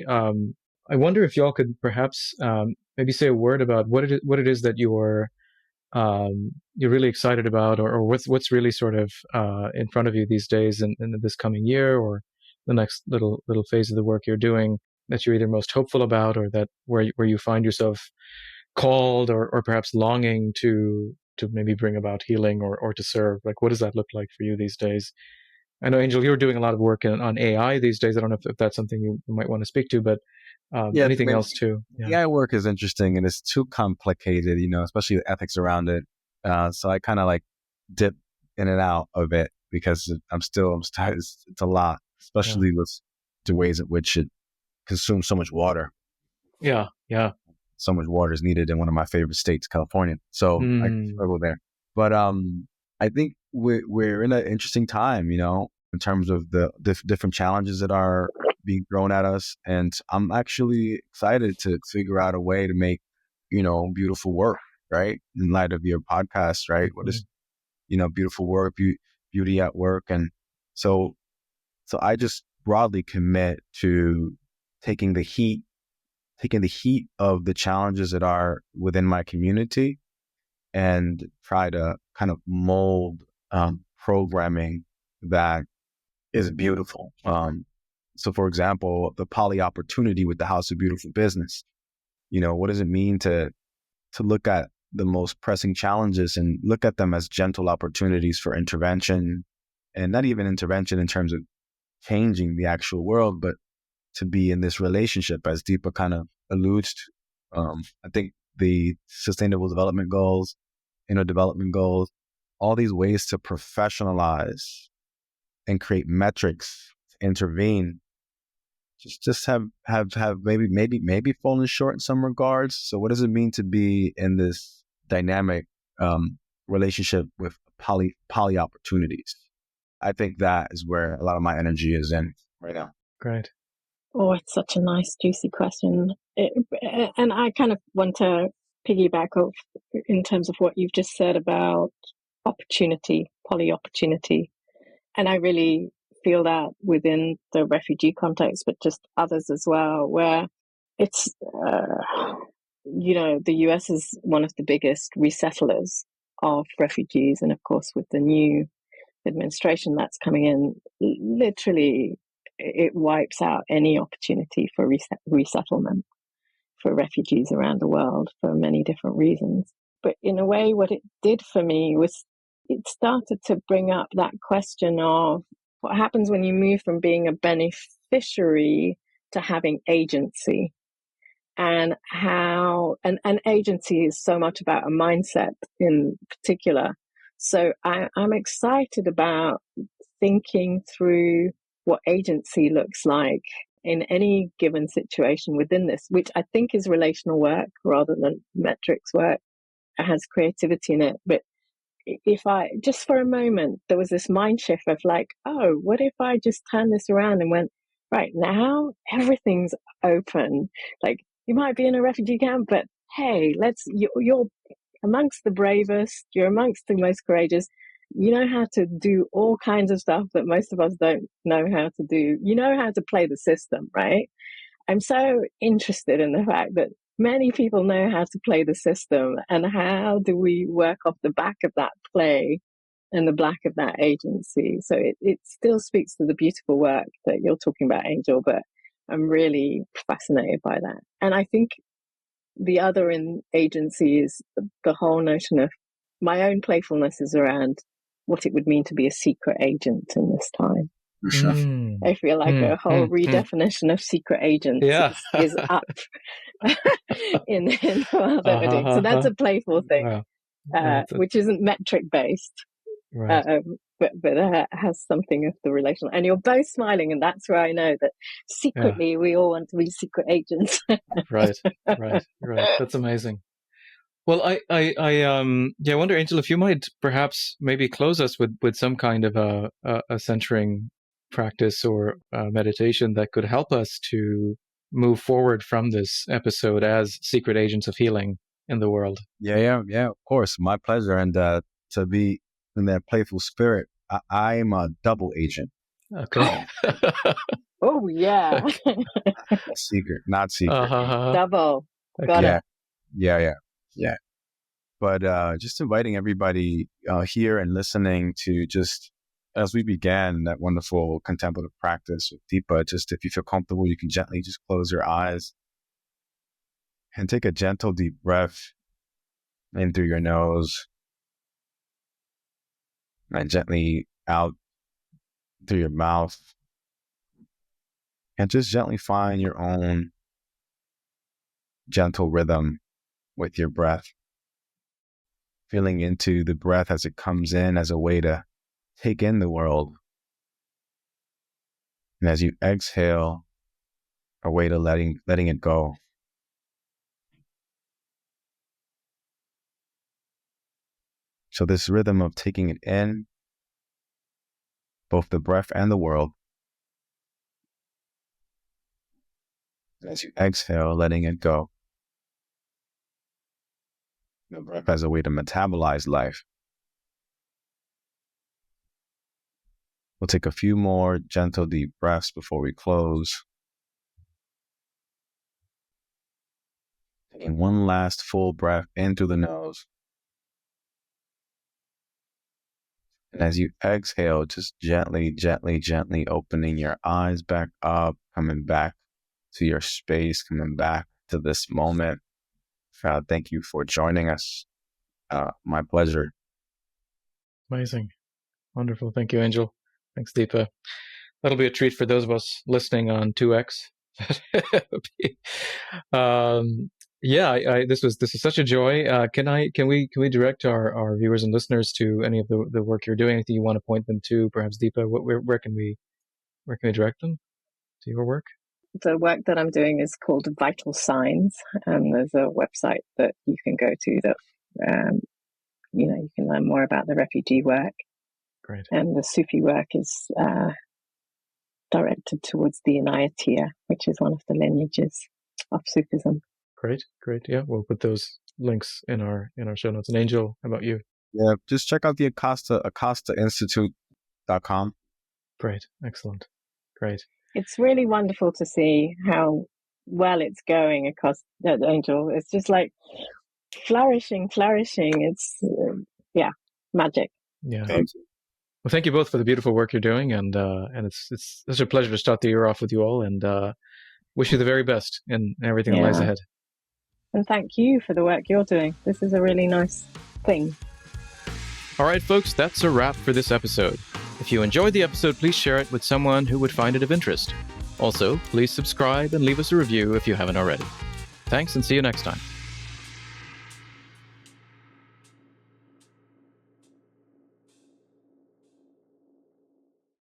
C: wonder if y'all could perhaps maybe say a word about what it is that you're really excited about, or what's really sort of in front of you these days in this coming year, or the next little phase of the work you're doing that you're either most hopeful about, or that where you find yourself called or perhaps longing to maybe bring about healing or to serve. Like, what does that look like for you these days? I know, Angel, you're doing a lot of work on AI these days. I don't know if that's something you might want to speak to, but anything else too?
A: Yeah. AI work is interesting, and it's too complicated, especially the ethics around it. So I kind of like dip in and out of it because I'm tired. It's a lot, especially with the ways in which it consumes so much water.
C: Yeah.
A: So much water is needed in one of my favorite states, California. So I struggle there. But I think we're in an interesting time, in terms of the different challenges that are being thrown at us. And I'm actually excited to figure out a way to make, beautiful work, right? In light of your podcast, right? What is, beautiful work, beauty at work. And so I just broadly commit to taking the heat of the challenges that are within my community and try to kind of mold programming that is beautiful. So for example, the poly opportunity with the House of Beautiful Business, what does it mean to look at the most pressing challenges and look at them as gentle opportunities for intervention, and not even intervention in terms of changing the actual world, but to be in this relationship, as Deepa kind of alludes to. I think the Sustainable Development Goals, Development Goals, all these ways to professionalize and create metrics to intervene, just have maybe fallen short in some regards. So what does it mean to be in this dynamic relationship with poly opportunities? I think that is where a lot of my energy is in right now.
C: Great.
B: Oh, it's such a nice, juicy question. And I kind of want to piggyback off in terms of what you've just said about opportunity, poly opportunity. And I really feel that within the refugee context, but just others as well, where it's, the US is one of the biggest resettlers of refugees. And of course, with the new administration that's coming in, literally it wipes out any opportunity for resettlement for refugees around the world for many different reasons. But in a way, what it did for me was it started to bring up that question of what happens when you move from being a beneficiary to having agency, and how and agency is so much about a mindset in particular. So I'm excited about thinking through what agency looks like in any given situation within this, which I think is relational work rather than metrics work. It has creativity in it. But if I, just for a moment, there was this mind shift of like, oh, what if I just turn this around and went, right now, everything's open. Like, you might be in a refugee camp, but hey, you're amongst the bravest, you're amongst the most courageous. You know how to do all kinds of stuff that most of us don't know how to do. You know how to play the system, right? I'm so interested in the fact that many people know how to play the system, and how do we work off the back of that play and the back of that agency. So it still speaks to the beautiful work that you're talking about, Angel, but I'm really fascinated by that. And I think the other in agency is the whole notion of my own playfulness is around what it would mean to be a secret agent in this time. I feel like a whole redefinition of secret agents is up in the world that we're doing. So that's a playful thing, which isn't metric based, but has something of the relational. And you're both smiling, and that's where I know that secretly we all want to be secret agents.
C: Right. That's amazing. Well, I wonder, Angel, if you might perhaps maybe close us with some kind of a centering practice or meditation that could help us to move forward from this episode as secret agents of healing in the world.
A: Yeah, of course. My pleasure. And to be in that playful spirit, I'm a double agent.
C: Okay.
B: Oh, yeah.
A: Secret, not secret.
B: Double. Got it.
A: Yeah. But just inviting everybody here and listening to, just as we began that wonderful contemplative practice with Deepa, just if you feel comfortable, you can gently just close your eyes and take a gentle deep breath in through your nose and gently out through your mouth, and just gently find your own gentle rhythm with your breath. Feeling into the breath as it comes in as a way to take in the world. And as you exhale, a way to letting it go. So this rhythm of taking it in, both the breath and the world. And as you exhale, letting it go. The breath as a way to metabolize life. We'll take a few more gentle, deep breaths before we close. Taking one last full breath in through the nose. And as you exhale, just gently opening your eyes back up, coming back to your space, coming back to this moment. Thank you for joining us. My pleasure.
C: Amazing. Wonderful. Thank you, Angel. Thanks, Deepa. That'll be a treat for those of us listening on 2X. This is such a joy. Can we direct our viewers and listeners to any of the work you're doing? Anything you want to point them to? Perhaps, Deepa, where can we direct them to your work?
B: The work that I'm doing is called Vital Signs, and there's a website that you can go to that you can learn more about the refugee work.
C: Great. And
B: the Sufi work is directed towards the Inayatiya, which is one of the lineages of Sufism.
C: Great. Yeah, we'll put those links in our show notes. And Angel, how about you?
A: Yeah, just check out the Acosta, acostainstitute.com.
C: Great. Excellent. Great.
B: It's really wonderful to see how well it's going across at Angel. It's just like flourishing. It's, magic.
C: Yeah.
A: Thank you.
C: Well, thank you both for the beautiful work you're doing, and it's such a pleasure to start the year off with you all, and wish you the very best in everything that lies ahead.
B: And thank you for the work you're doing. This is a really nice thing.
C: All right, folks, that's a wrap for this episode. If you enjoyed the episode, please share it with someone who would find it of interest. Also, please subscribe and leave us a review if you haven't already. Thanks, and see you next time.